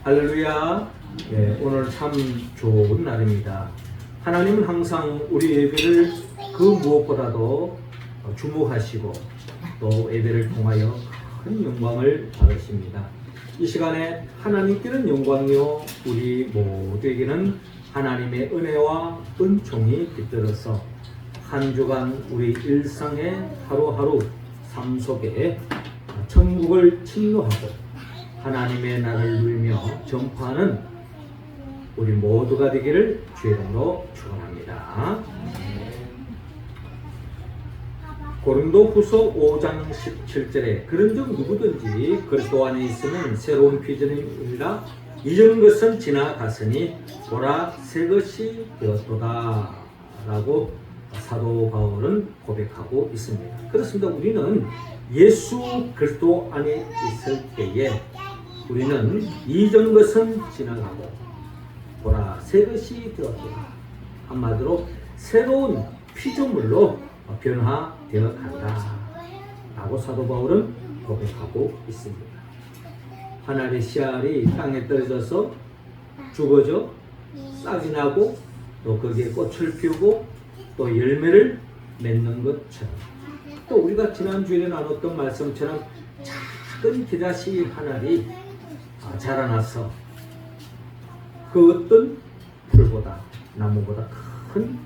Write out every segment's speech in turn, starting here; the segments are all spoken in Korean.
할렐루야. 오늘 참 좋은 날입니다. 하나님은 항상 우리 예배를 그 무엇보다도 주목하시고 또 예배를 통하여 큰 영광을 받으십니다. 이 시간에 하나님께는 영광이요 우리 모두에게는 하나님의 은혜와 은총이 깃들어서 한 주간 우리 일상의 하루하루 삶 속에 천국을 침노하고 하나님의 나라를 누리며 전파하는 우리 모두가 되기를 주의 이름으로 축원합니다. 고린도후서 5장 17절에 그런즉 누구든지 그리스도 안에 있으면 새로운 피조물이라 이전 것은 지나갔으니 보라 새 것이 되었도다 라고 사도 바울은 고백하고 있습니다. 그렇습니다. 우리는 예수 그리스도 안에 있을 때에 우리는 이전 것은 지나가고 보라 새 것이 되었도다. 한마디로 새로운 피조물로 변화되어 간다 라고 사도 바울은 고백하고 있습니다. 하늘의 씨알이 땅에 떨어져서 죽어져 싹이 나고 또 거기에 꽃을 피우고 또 열매를 맺는 것처럼 또 우리가 지난주에 나눴던 말씀처럼 작은 겨자씨 하나이 자라나서 그 어떤 풀보다 나무보다 큰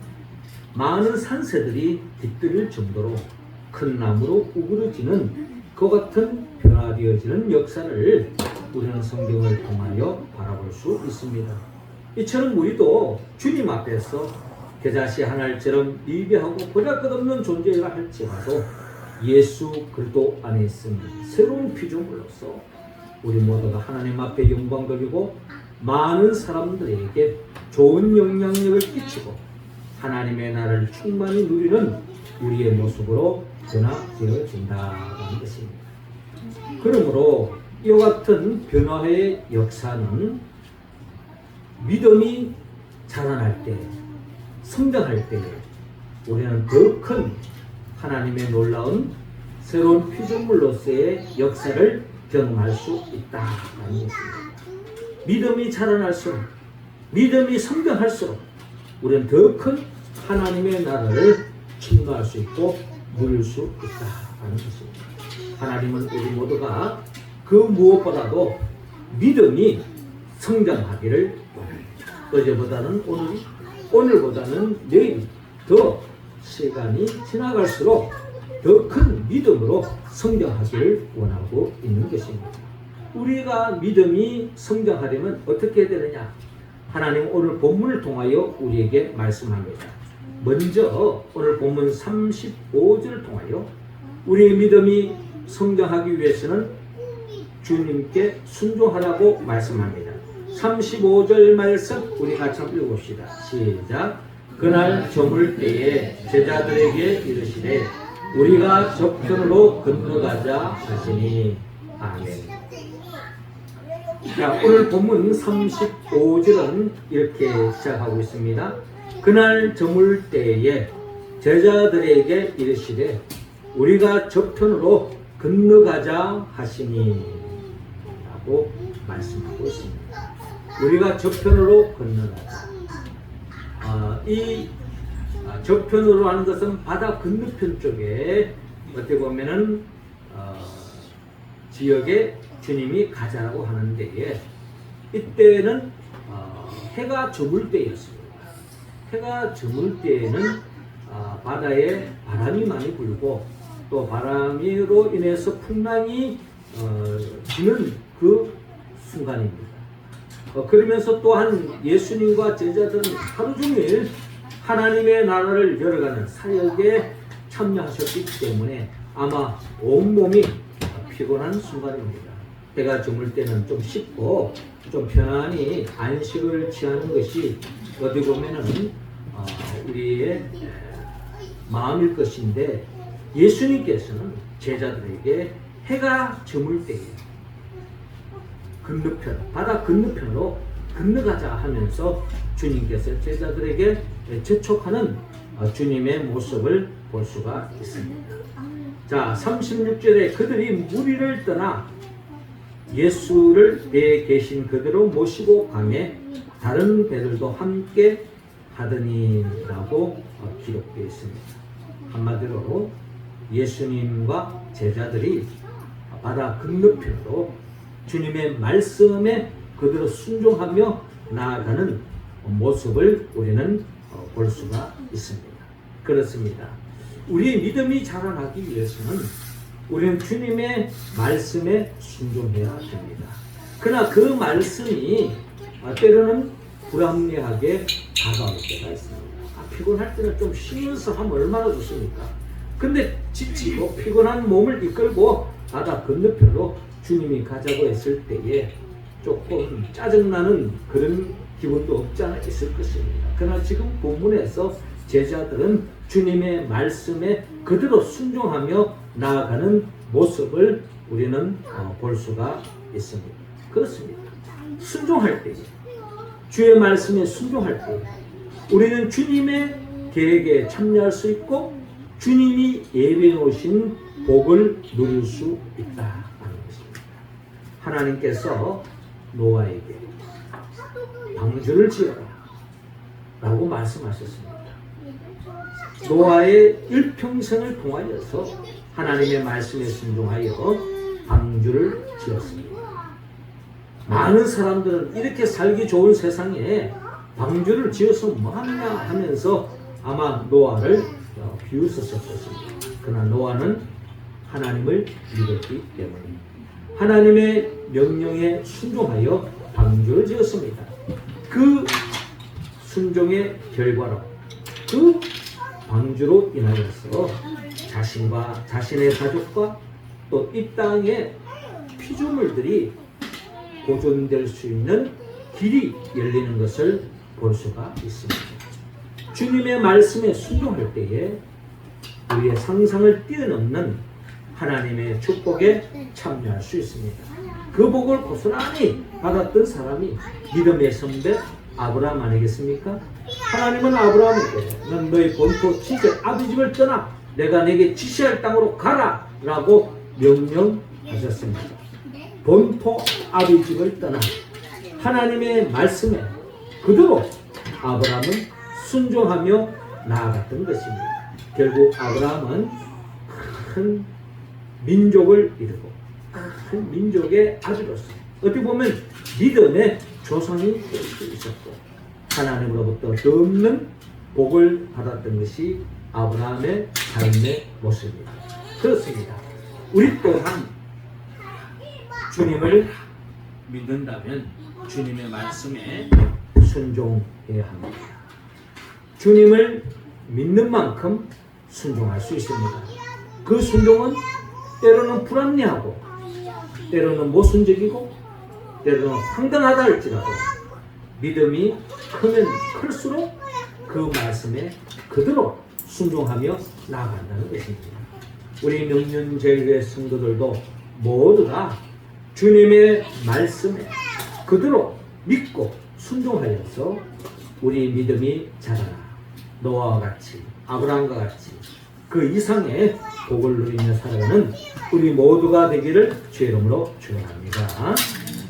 많은 산새들이 깃들일 정도로 큰 나무로 우그러지는 그 같은 변화되어지는 역사를 우리는 성경을 통하여 바라볼 수 있습니다. 이처럼 우리도 주님 앞에서 겨자씨 하나처럼 미비하고 보잘것없는 존재라 할지라도 예수 그리스도 안에 있으면 새로운 피조물로서 우리 모두가 하나님 앞에 영광 돌리고 많은 사람들에게 좋은 영향력을 끼치고 하나님의 나라를 충만히 누리는 우리의 모습으로 변화되어진다는 것입니다. 그러므로 이와 같은 변화의 역사는 믿음이 자라날 때, 성장할 때 우리는 더 큰 하나님의 놀라운 새로운 피조물로서의 역사를 경험할 수 있다는 것입니다. 믿음이 자라날수록, 믿음이 성장할수록 우리는 더 큰 하나님의 나라를 침노할 수 있고 누릴 수 있다는 것입니다. 하나님은 우리 모두가 그 무엇보다도 믿음이 성장하기를 원합니다. 어제보다는 오늘, 오늘보다는 내일 더 시간이 지나갈수록 더 큰 믿음으로 성장하기를 원하고 있는 것입니다. 우리가 믿음이 성장하려면 어떻게 해야 되느냐? 하나님 오늘 본문을 통하여 우리에게 말씀합니다. 먼저 오늘 본문 35절을 통하여 우리의 믿음이 성장하기 위해서는 주님께 순종하라고 말씀합니다. 35절 말씀 우리 같이 한번 읽어봅시다. 시작. 그날 저물 때에 제자들에게 이르시되 우리가 저편으로 건너가자 하시니 아멘. 자, 오늘 본문 35절은 이렇게 시작하고 있습니다. 그날 저물 때에 제자들에게 이르시되 우리가 저편으로 건너가자 하시니 라고 말씀하고 있습니다. 우리가 저편으로 건너가자. 이 저편으로 하는 것은 바다 건너편 쪽에 어떻게 보면은 지역에 주님이 가자라고 하는데 이때는 해가 저물 때였습니다. 해가 저물 때에는 바다에 바람이 많이 불고 또 바람으로 인해서 풍랑이 지는 그 순간입니다. 그러면서 또한 예수님과 제자들은 하루 종일 하나님의 나라를 열어가는 사역에 참여하셨기 때문에 아마 온몸이 피곤한 순간입니다. 해가 저물 때는 좀 쉽고 좀 편안히 안식을 취하는 것이 어디 보면은 우리의 마음일 것인데 예수님께서는 제자들에게 해가 저물 때에 건너편, 바다 건너편으로 건너가자 하면서 주님께서 제자들에게 재촉하는 주님의 모습을 볼 수가 있습니다. 자, 36절에 그들이 무리를 떠나 예수를 배에 계신 그대로 모시고 가매 다른 배들도 함께 하더니라고 기록되어 있습니다. 한마디로 예수님과 제자들이 바다 건너편으로 주님의 말씀에 그대로 순종하며 나아가는 모습을 우리는 볼 수가 있습니다. 그렇습니다. 우리의 믿음이 자라나기 위해서는 우리는 주님의 말씀에 순종해야 됩니다. 그러나 그 말씀이 때로는 불합리하게 다가올 때가 있습니다. 피곤할 때는 좀 쉬면서 하면 얼마나 좋습니까? 근데 지치고 피곤한 몸을 이끌고 바다 건너편으로 주님이 가자고 했을 때에 조금 짜증나는 그런 기분도 없지 않아 있을 것입니다. 그러나 지금 본문에서 제자들은 주님의 말씀에 그대로 순종하며 나아가는 모습을 우리는 볼 수가 있습니다. 그렇습니다. 순종할 때, 주의 말씀에 순종할 때 우리는 주님의 계획에 참여할 수 있고 주님이 예비해 놓으신 복을 누릴 수 있다는 것입니다. 하나님께서 노아에게 방주를 지어라 라고 말씀하셨습니다. 노아의 일평생을 통하여서 하나님의 말씀에 순종하여 방주를 지었습니다. 많은 사람들은 이렇게 살기 좋은 세상에 방주를 지어서 뭐하냐 하면서 아마 노아를 비웃었을 것입니다. 그러나 노아는 하나님을 믿었기 때문에 하나님의 명령에 순종하여 방주를 지었습니다. 그 순종의 결과로 그 방주로 인하여서 자신과 자신의 가족과 또 이 땅의 피조물들이 보존될 수 있는 길이 열리는 것을 볼 수가 있습니다. 주님의 말씀에 순종할 때에 우리의 상상을 뛰어넘는 하나님의 축복에 참여할 수 있습니다. 그 복을 고스란히 받았던 사람이 믿음의 선배 아브라함 아니겠습니까? 하나님은 아브라함에게 넌 너의 본토 지제 아비 집을 떠나 내가 내게 지시할 땅으로 가라 라고 명령하셨습니다. 본토 아비 집을 떠나 하나님의 말씀에 그대로 아브라함은 순종하며 나아갔던 것입니다. 결국 아브라함은 큰 민족을 이루고 큰 민족의 아들로서 어떻게 보면 믿음의 조상이 될 수 있었고 하나님으로부터 없는 복을 받았던 것이 아브라함의 삶의 모습입니다. 그렇습니다. 우리 또한 주님을 믿는다면 주님의 말씀에 순종해야 합니다. 주님을 믿는 만큼 순종할 수 있습니다. 그 순종은 때로는 불합리하고 때로는 모순적이고 때로는 황당하다 할지라도 믿음이 크면 클수록 그 말씀에 그대로 순종하며 나아간다는 것입니다. 우리 명륜제일교회 성도들도 모두가 주님의 말씀에 그대로 믿고 순종하여서 우리 믿음이 자라나 노아와 같이 아브라함과 같이 그 이상의 복을 누리며 살아가는 우리 모두가 되기를 주의 이름으로 축원합니다.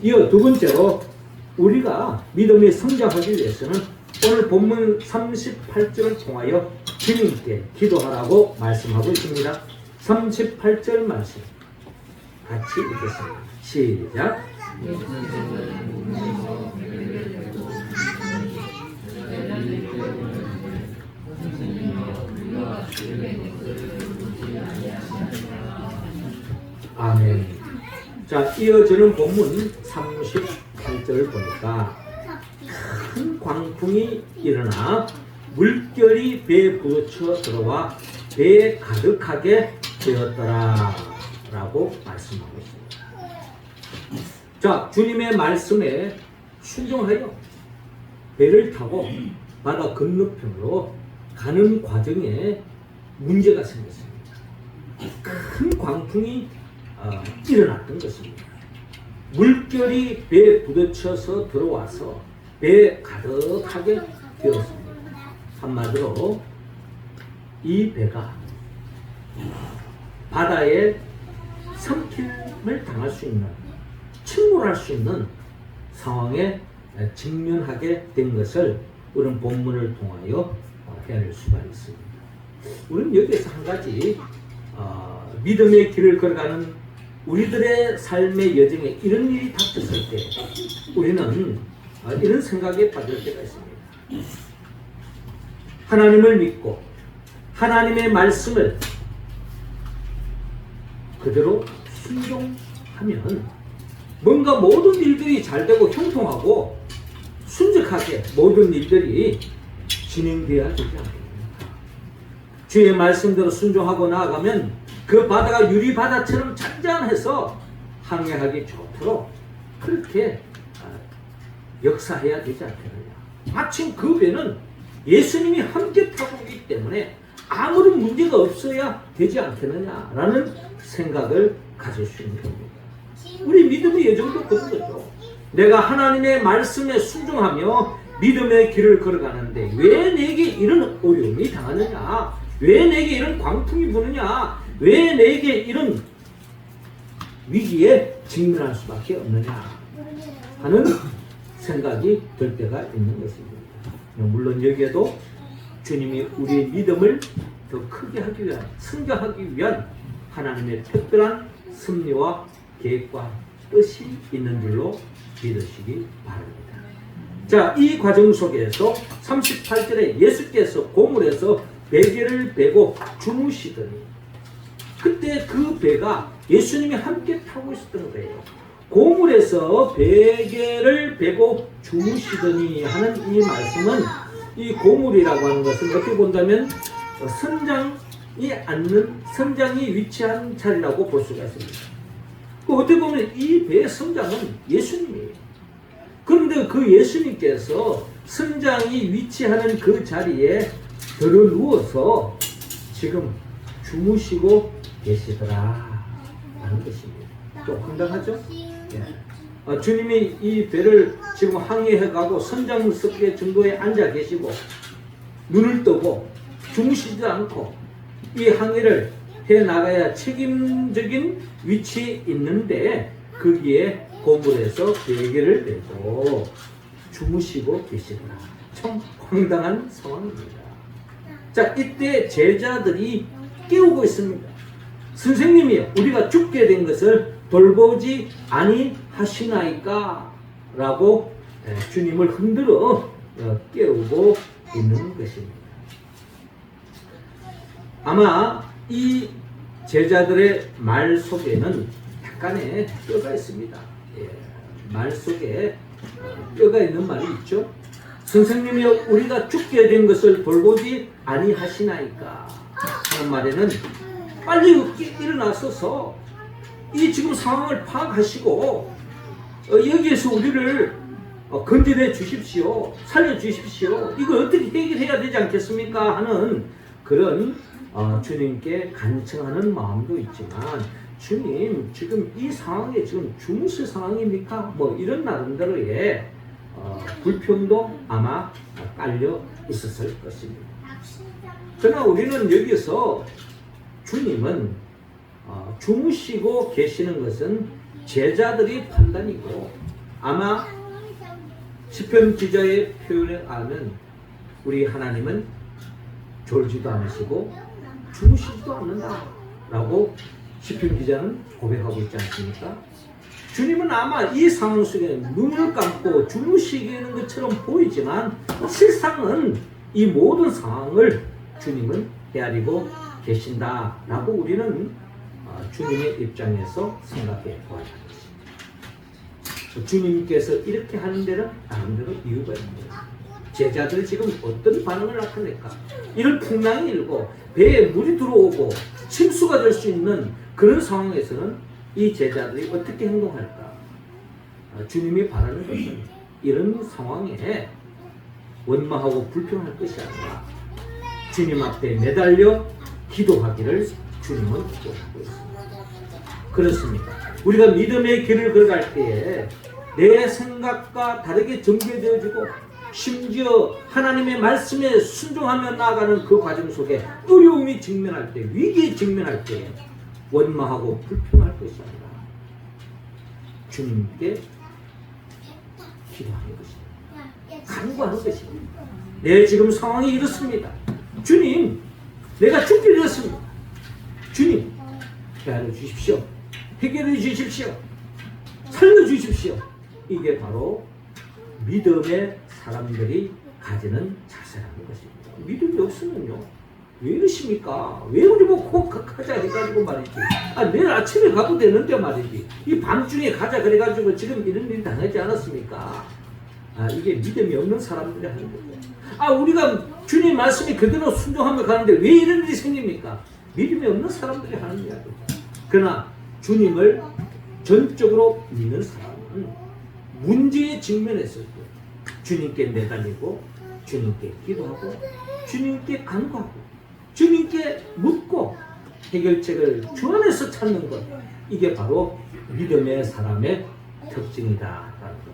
이어 두 번째로 우리가 믿음이 성장하기 위해서는 오늘 본문 38절을 통하여 주님께 기도하라고 말씀하고 있습니다. 38절 말씀 같이 읽겠습니다. 시작. 아멘. 자, 이어지는 본문 38절을 보니까 큰 광풍이 일어나 물결이 배에 부딪혀 들어와 배에 가득하게 되었더라 라고 말씀하고 있습니다. 자, 주님의 말씀에 순종하여 배를 타고 바다 건너편으로 가는 과정에 문제가 생겼습니다. 큰 광풍이 일어났던 것입니다. 물결이 배에 부딪혀서 들어와서 배에 가득하게 되었습니다. 한마디로 이 배가 바다에 삼킴을 당할 수 있는 침몰할 수 있는 상황에 직면하게 된 것을 우리는 본문을 통하여 헤아릴 수가 있습니다. 우리는 여기에서 한 가지 믿음의 길을 걸어가는 우리들의 삶의 여정에 이런 일이 닥쳤을 때 우리는 이런 생각에 빠질 때가 있습니다. 하나님을 믿고 하나님의 말씀을 그대로 순종하면 뭔가 모든 일들이 잘 되고 형통하고 순적하게 모든 일들이 진행되어야 되지 않겠습니까? 주의 말씀대로 순종하고 나아가면 그 바다가 유리바다처럼 잔잔해서 항해하기 좋도록 그렇게 역사해야 되지 않겠느냐. 마침 그 배는 예수님이 함께 타고 있기 때문에 아무런 문제가 없어야 되지 않겠느냐라는 생각을 가질 수 있는 겁니다. 우리 믿음의 여정도 그런 거죠. 내가 하나님의 말씀에 순종하며 믿음의 길을 걸어가는데 왜 내게 이런 어려움이 당하느냐, 왜 내게 이런 광풍이 부느냐, 왜 내게 이런 위기에 직면할 수밖에 없느냐 하는 생각이 들 때가 있는 것입니다. 물론 여기에도 주님이 우리의 믿음을 더 크게 하기 위한, 승격하기 위한 하나님의 특별한 섭리와 계획과 뜻이 있는 줄로 믿으시기 바랍니다. 자, 이 과정 속에서 38절에 예수께서 고물에서 베개를 베고 주무시더니, 그때 그 배가 예수님이 함께 타고 있었던 거예요. 고물에서 베개를 베고 주무시더니 하는 이 말씀은, 이 고물이라고 하는 것은 어떻게 본다면 선장이 위치한 자리라고 볼 수가 있습니다. 어떻게 보면 이 배의 선장은 예수님이에요. 그런데 그 예수님께서 선장이 위치하는 그 자리에 들어 누워서 지금 주무시고 계시더라 라는 것입니다. 좀 황당하죠? 예. 주님이 이 배를 지금 항해해가고 선장석의 정도에 앉아 계시고 눈을 뜨고 주무시지 않고 이 항해를 해나가야 책임적인 위치에 있는데 거기에 고물에서 베개를 베고 주무시고 계시더라. 참 황당한 상황입니다. 자, 이때 제자들이 깨우고 있습니다. 선생님이 우리가 죽게 된 것을 돌보지 아니하시나이까? 라고 주님을 흔들어 깨우고 있는 것입니다. 아마 이 제자들의 말 속에는 약간의 뼈가 있습니다. 예, 말 속에 뼈가 있는 말이 있죠. 선생님이 우리가 죽게 된 것을 돌보지 아니하시나이까 하는 말에는 빨리 일어나서서 이 지금 상황을 파악하시고 여기에서 우리를 건져내 주십시오, 살려 주십시오, 이거 어떻게 해결해야 되지 않겠습니까 하는 그런 주님께 간청하는 마음도 있지만, 주님 지금 이 상황에 지금 주무실 상황입니까? 뭐 이런 나름대로의 불평도 아마 깔려 있었을 것입니다. 그러나 우리는 여기서 주님은 주무시고 계시는 것은 제자들이 판단이고, 아마 시편 기자의 표현에 의하면 우리 하나님은 졸지도 않으시고 주무시지도 않는다 라고 시편 기자는 고백하고 있지 않습니까? 주님은 아마 이 상황 속에 눈을 감고 주무시는 것처럼 보이지만 실상은 이 모든 상황을 주님은 헤아리고 계신다 라고 우리는 주님의 입장에서 생각해 보아야 합니다. 주님께서 이렇게 하는 데는 나름대로 이유가 있습니다. 제자들이 지금 어떤 반응을 나타낼까? 이런 풍랑이 일고 배에 물이 들어오고 침수가 될 수 있는 그런 상황에서는 이 제자들이 어떻게 행동할까? 주님이 바라는 것은 이런 상황에 원망하고 불평할 것이 아니라 주님 앞에 매달려 기도하기를 주님은 기도하고 있습니다. 그렇습니다. 우리가 믿음의 길을 걸어갈 때에 내 생각과 다르게 전개되어지고 심지어 하나님의 말씀에 순종하며 나아가는 그 과정 속에 어려움이 직면할 때, 위기에 직면할 때 원망하고 불평할 것이 아니라 주님께 기도하는 것입니다. 간구하는 것입니다. 내 지금 상황이 이렇습니다. 주님, 내가 죽기를 했습니다. 주님, 헤아려 주십시오. 해결해 주십시오. 살려 주십시오. 이게 바로 믿음의 사람들이 가지는 자세라는 것입니다. 믿음이 없으면요, 왜 이러십니까? 왜 우리 보고 가자 해가지고 말이지. 내일 아침에 가도 되는데 말이지. 이 밤중에 가자 그래가지고 지금 이런 일이 당하지 않았습니까? 이게 믿음이 없는 사람들이 하는 거예요. 우리가 주님 말씀이 그대로 순종하며 가는데 왜 이런 일이 생깁니까? 믿음이 없는 사람들이 하는 이야기죠. 그러나 주님을 전적으로 믿는 사람은 문제에 직면했을 때 주님께 매달리고 주님께 기도하고 주님께 간구하고 주님께 묻고 해결책을 주 안에서 찾는 것, 이게 바로 믿음의 사람의 특징이다라는 겁니다.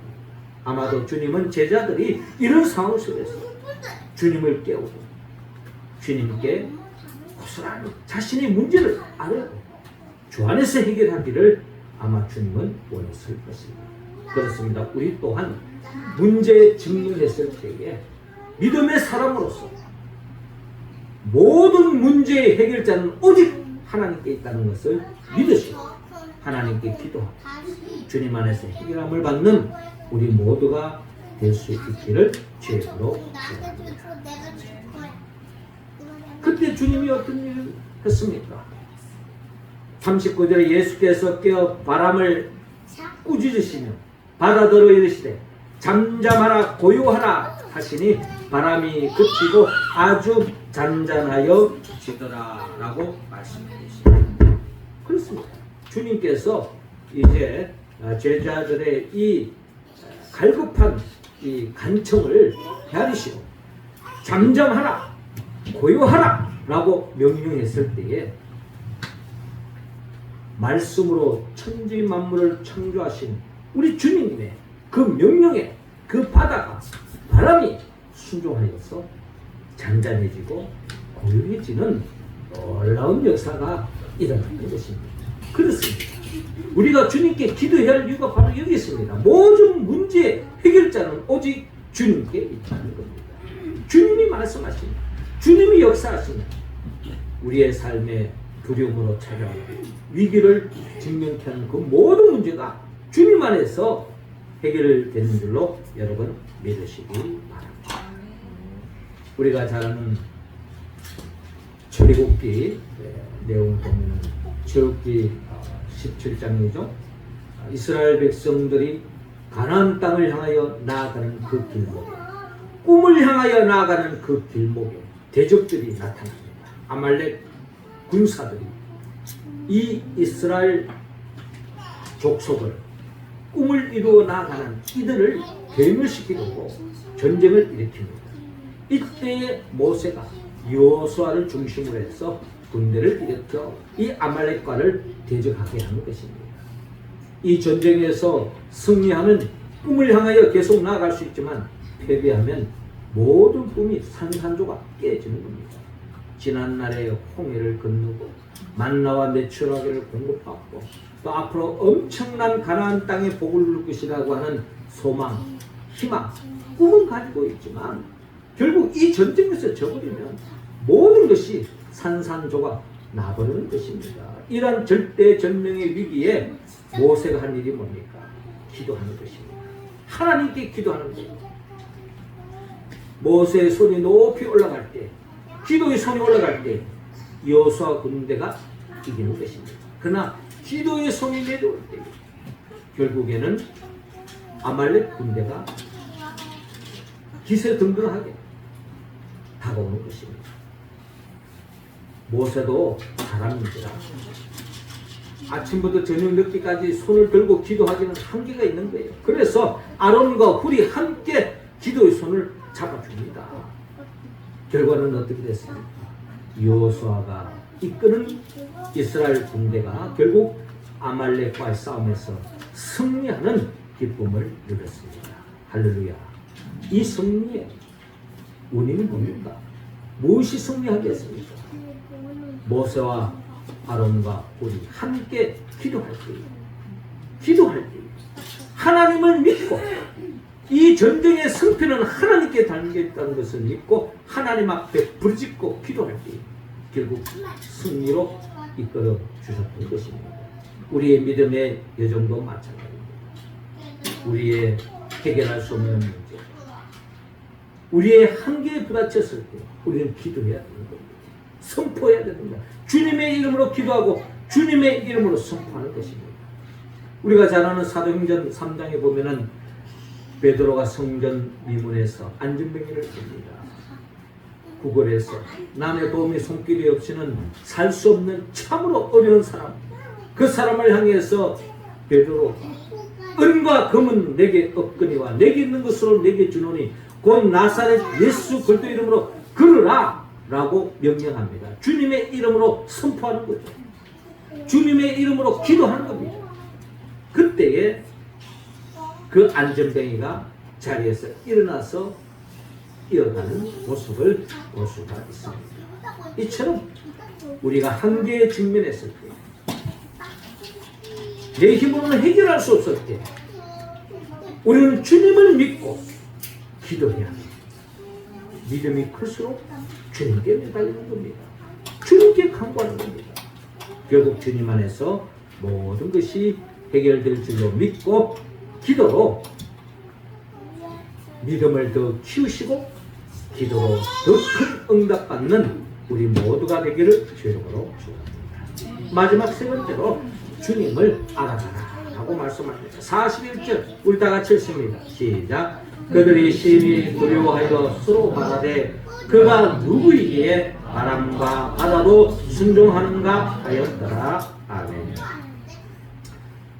아마도 주님은 제자들이 이런 상황 속에서 주님을 깨우고 주님께 고스란히 자신의 문제를 알고 주 안에서 해결하기를 아마 주님은 원했을 것입니다. 그렇습니다. 우리 또한 문제에 직면했을 때에 믿음의 사람으로서 모든 문제의 해결자는 오직 하나님께 있다는 것을 믿으시고 하나님께 기도하고 주님 안에서 해결함을 받는 우리 모두가 될 수 있기를 주의로 기도합니다. 그때 주님이 어떤 일을 했습니까? 39절에 예수께서 깨어 바람을 꾸짖으시며 바다더러 이르시되 잠잠하라 고요하라 하시니 바람이 그치고 아주 잔잔하여 지더라 라고 말씀해 주십니다. 그렇습니다. 주님께서 이제 제자들의 이 갈급한 이 간청을 헤아리시고 잠잠하라 고요하라 라고 명령했을 때에 말씀으로 천지 만물을 창조하신 우리 주님의 그 명령에 그 바다가 바람이 순종하여서 잔잔해지고 고요해지는 놀라운 역사가 일어나는 것입니다. 그렇습니다. 우리가 주님께 기도해야 할 이유가 바로 여기 있습니다. 모든 문제의 해결자는 오직 주님께 있다는 겁니다. 주님이 말씀하시면, 주님이 역사하시면 우리의 삶에 두려움으로 찾아오고 위기를 직면케 하는 그 모든 문제가 주님 안에서 해결되는 줄로 여러분 믿으시기 바랍니다. 우리가 잘 아는 출애굽기 내용을 보면 출애굽기 17장이죠. 이스라엘 백성들이 가나안 땅을 향하여 나아가는 그 길목, 꿈을 향하여 나아가는 그 길목에 대적들이 나타납니다. 아말렉 군사들이 이 이스라엘 족속을 꿈을 이루어 나아가는 이들을 괴멸시키려고 전쟁을 일으킵니다. 이때에 모세가 여호수아를 중심으로 해서 군대를 일으켜 이 아말렉과를 대적하게 하는 것입니다. 이 전쟁에서 승리하면 꿈을 향하여 계속 나아갈 수 있지만 패배하면 모든 꿈이 산산조각 깨지는 겁니다. 지난날의 홍해를 건너고 만나와 메추라기를 공급받고 또 앞으로 엄청난 가나안 땅의 복을 누릴 것이라고 하는 소망, 희망, 꿈은 가지고 있지만 결국 이 전쟁에서 져버리면 모든 것이 산산조각 나버리는 것입니다. 이러한 절대절명의 위기에 모세가 한 일이 뭡니까? 기도하는 것입니다. 하나님께 기도하는 것입니다. 모세의 손이 높이 올라갈 때, 기도의 손이 올라갈 때 여호수아 군대가 이기는 것입니다. 그러나 기도의 손이 내려올 때 결국에는 아말렉 군대가 기세등등하게 다가오는 것입니다. 모세도 사람입니다. 아침부터 저녁 늦게까지 손을 들고 기도하기는 한계가 있는 거예요. 그래서 아론과 훌이 함께 기도의 손을 잡아줍니다. 결과는 어떻게 됐습니까? 여호수아가 이끄는 이스라엘 군대가 결국 아말렉과의 싸움에서 승리하는 기쁨을 누렸습니다. 할렐루야. 이 승리의 원인은 뭡니까? 무엇이 승리하겠습니까? 모세와 아론과 훌이 함께 기도할 때 하나님을 믿고 이 전쟁의 승패는 하나님께 달려있다는 것을 믿고 하나님 앞에 부르짖고 기도할 때 결국 승리로 이끌어 주셨던 것입니다. 우리의 믿음의 여정도 마찬가지입니다. 우리의 해결할 수 없는 문제, 우리의 한계에 부딪혔을 때 우리는 기도해야 되는 겁니다. 선포해야 되는 겁니다. 주님의 이름으로 기도하고 주님의 이름으로 선포하는 것입니다. 우리가 잘 아는 사도행전 3장에 보면은 베드로가 성전 미문에서 안전병기를 듭니다. 구걸해서 남의 도움이 손길이 없이는 살 수 없는 참으로 어려운 사람, 그 사람을 향해서 베드로가 은과 금은 내게 없거니와 내게 있는 것으로 내게 주노니 곧 나사렛 예수 그리스도 이름으로 걸으라 라고 명령합니다. 주님의 이름으로 선포하는 거죠. 주님의 이름으로 기도하는 겁니다. 그때에 그 안전뱅이가 자리에서 일어나서 이어가는 모습을 볼 수가 있습니다. 이처럼 우리가 한계에 직면했을 때, 내 힘으로는 해결할 수 없을 때 우리는 주님을 믿고 기도해야 합니다. 믿음이 클수록 주님께 매달리는 겁니다. 주님께 간구하는 겁니다. 결국 주님 안에서 모든 것이 해결될 줄로 믿고 기도로 믿음을 더 키우시고 기도로 더 큰 응답받는 우리 모두가 되기를 주님으로 축원합니다. 마지막 세 번째로 주님을 알아가라 라고 말씀합니다. 41절 우리 다 같이 읽습니다. 시작. 그들이 심히 두려워하여 서로 말하되 그가 누구이기에 바람과 바다도 순종하는가 하였더라. 아멘.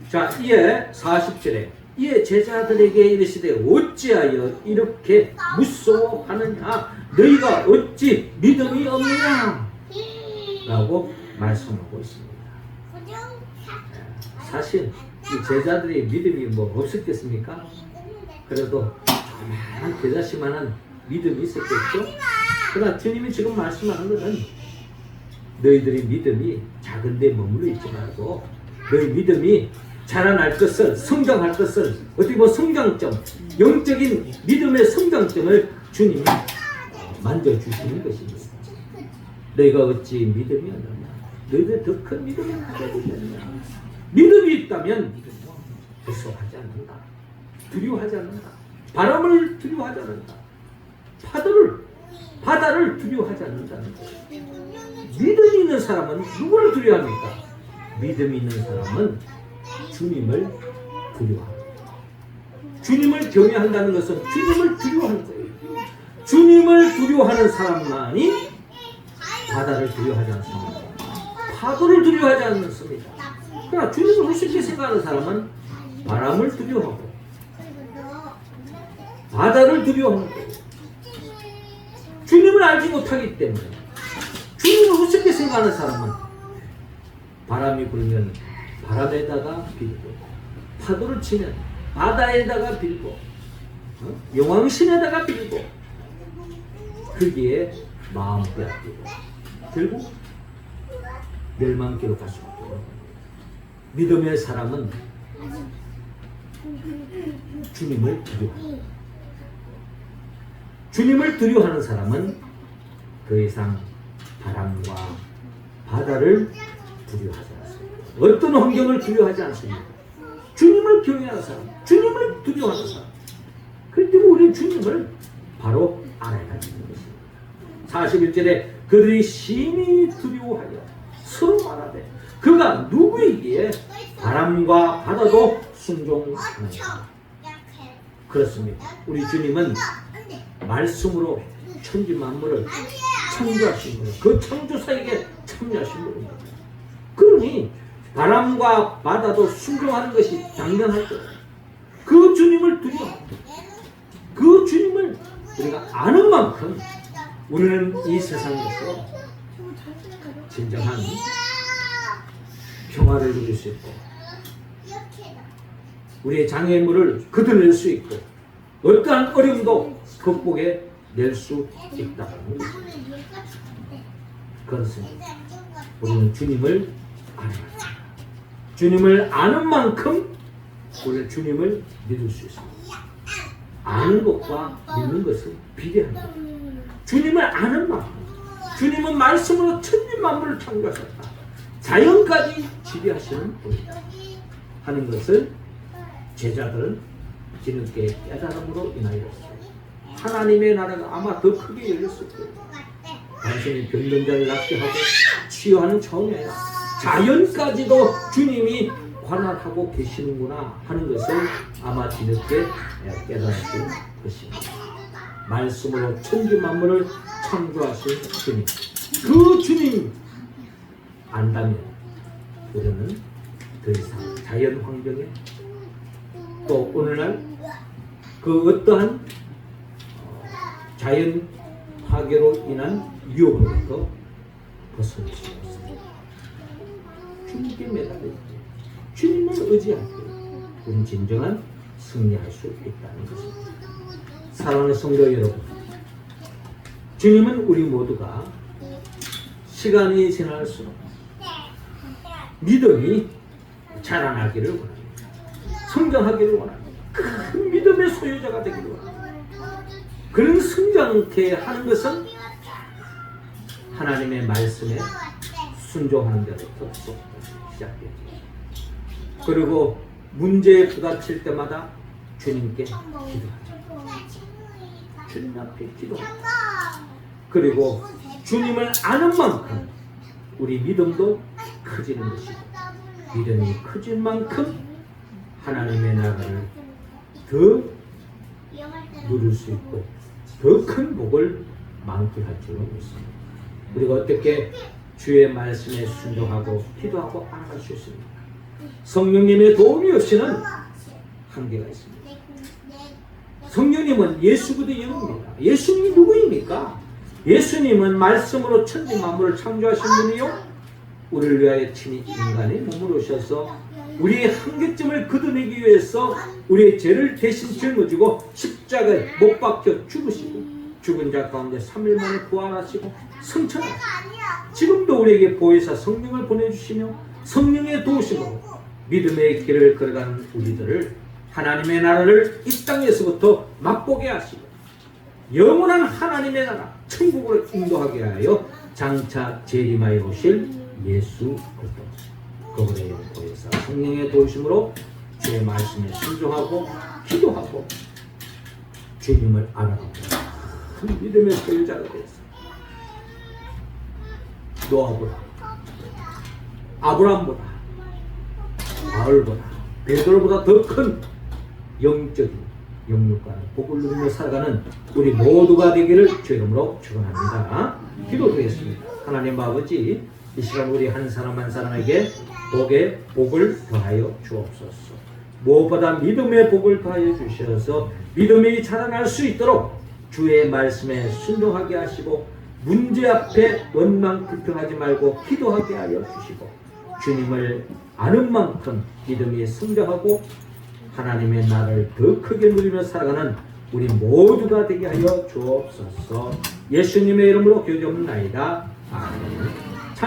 자, 이에 40절에 이에 제자들에게 이르시되 어찌하여 이렇게 무서워하느냐 너희가 어찌 믿음이 없느냐 라고 말씀하고 있습니다. 사실 이 제자들이 믿음이 뭐 없었겠습니까? 그래도 조그마한 겨자씨만한 믿음이 있었겠죠? 그러나 주님이 지금 말씀하는 것은 너희들이 믿음이 작은 데 머물러 있지 말고 너희 믿음이 자라날 것을, 성장할 것을, 어떻게 보면 성장점, 영적인 믿음의 성장점을 주님이 만져주시는 것입니다. 너희가 어찌 믿음이 없느냐? 너희들 더 큰 믿음을 가져야 되느냐? 믿음이 있다면 무서워하지 않는다. 두려워하지 않는다. 바람을 두려워하지 않는다. 바다를 두려워하지 않는다는 거예요. 믿음이 있는 사람은 누구를 두려워합니까? 믿음이 있는 사람은 주님을 두려워합니다. 주님을 경외한다는 것은 주님을 두려워하는 거예요. 주님을 두려워하는 사람만이 바다를 두려워하지 않습니다. 파도를 두려워하지 않습니다. 그러나 주님을 우습게 생각하는 사람은 바람을 두려워하고 바다를 두려워하는 거예요. 주님을 알지 못하기 때문에 주님을 우습게 생각하는 사람은 바람이 불면 바람에다가 빌고 파도를 치면 바다에다가 빌고 용왕신에다가 빌고 거기에 마음 빼앗기고 결국 멸망길로 갈 수밖에 없는 겁니다. 믿음의 사람은 주님을 두려워합니다. 주님을 두려워하는 사람은 더 이상 바람과 바다를 두려워하지 않습니다. 어떤 환경을 두려워하지 않습니다. 주님을 경외하는 사람, 주님을 두려워하는 사람. 그렇기 때문에 우리는 주님을 바로 알아야 하는 것입니다. 41절에 그들이 심히 두려워하여 서로 말하되 그가 누구이기에 바람과 바다도 순종하느냐. 그렇습니다. 우리 주님은 말씀으로 천지 만물을 창조하신 분이에요. 그 창조사에게 참여하신 분입니다. 그러니 바람과 바다도 순종하는 것이 당연할 거예요. 그 주님을 두려워합니다. 그 주님을 우리가 아는 만큼 우리는 이 세상에서 진정한 평화를 누릴 수 있고 우리의 장애물을 거둬낼 수 있고 어떠한 어려움도 극복해 낼 수 있다는 것입니다. 그렇습니다. 우리는 주님을 알아야 합니다. 주님을 아는 만큼 우리는 주님을 믿을 수 있습니다. 아는 것과 믿는 것은 비례합니다. 주님을 아는 마음, 주님은 말씀으로 천지만물을 창조하셨다. 자연까지 지배하시는 분이다 하는 것을 제자들은 뒤늦게 깨달음으로 인하여서 하나님의 나라가 아마 더 크게 열렸을 거예요. 단순히 병든 자를 낫게 하고 치유하는 차원이 아니라 자연까지도 주님이 관할하고 계시는구나 하는 것을 아마 뒤늦게 깨달았을 것입니다. 말씀으로 천지만물을 창조하신 주님, 그 주님 안다면 우리는 더 이상 자연 환경에 또 오늘날 그 어떠한 자연 파괴로 인한 위협으로부터 벗어날 수 없습니다. 주님께 매달려 주님을 의지할 때 우리는 진정한 승리할 수 있다는 것입니다. 사랑하는 성도 여러분, 주님은 우리 모두가 시간이 지날수록 믿음이 자라나기를 원합니다. 성장하기를 원합니다. 큰 믿음의 소유자가 되기를 원합니다. 그런 성장케 하는 것은 하나님의 말씀에 순종하는 데로부터 시작됩니다. 그리고 문제에 부닥칠 때마다 주님께 기도하죠. 주님 앞에 기도하죠. 그리고 주님을 아는 만큼 우리 믿음도 커지는 것이고, 믿음이 커진 만큼 하나님의 나라를 더 누릴 수 있고 더 큰 복을 만끽할 줄로 믿습니다. 우리가 어떻게 주의 말씀에 순종하고 기도하고 알아갈 수 있습니까? 성령님의 도움이 없이는 한계가 있습니다. 성령님은 예수 그리스도의 영입니다. 예수님이 누구입니까? 예수님은 말씀으로 천지 만물을 창조하신 분이요, 우리를 위하여 친히 인간의 몸을 오셔서 우리의 한계점을 걷어내기 위해서 우리의 죄를 대신 짊어지고 십자가에 못 박혀 죽으시고 죽은 자 가운데 3일 만에 부활하시고 승천하시고 지금도 우리에게 보혜사 성령을 보내주시며 성령의 도우심으로 믿음의 길을 걸어가는 우리들을 하나님의 나라를 이 땅에서부터 맛보게 하시고 영원한 하나님의 나라 천국으로 인도하게 하여 장차 재림하여 오실 예수 그리스도, 그분의 보혜사 성령의 도우심으로 주의 말씀에 순종하고 기도하고 주님을 알아가고 큰 믿음의 소유자가 되었습니다. 노아보다, 아브라함보다, 바울보다, 베드로보다 더 큰 영적인 영육과는 복을 누리며 살아가는 우리 모두가 되기를 주의 이름으로 축원합니다. 기도드리겠습니다. 하나님 아버지, 이 시간 우리 한 사람 한 사람에게 복을 더하여 주옵소서. 무엇보다 믿음의 복을 더하여 주셔서 믿음이 자라날 수 있도록 주의 말씀에 순종하게 하시고 문제 앞에 원망 불평하지 말고 기도하게 하여 주시고 주님을 아는 만큼 믿음이 성장하고 하나님의 나라를 더 크게 누리며 살아가는 우리 모두가 되게 하여 주옵소서. 예수님의 이름으로 기도드립니다. 아멘.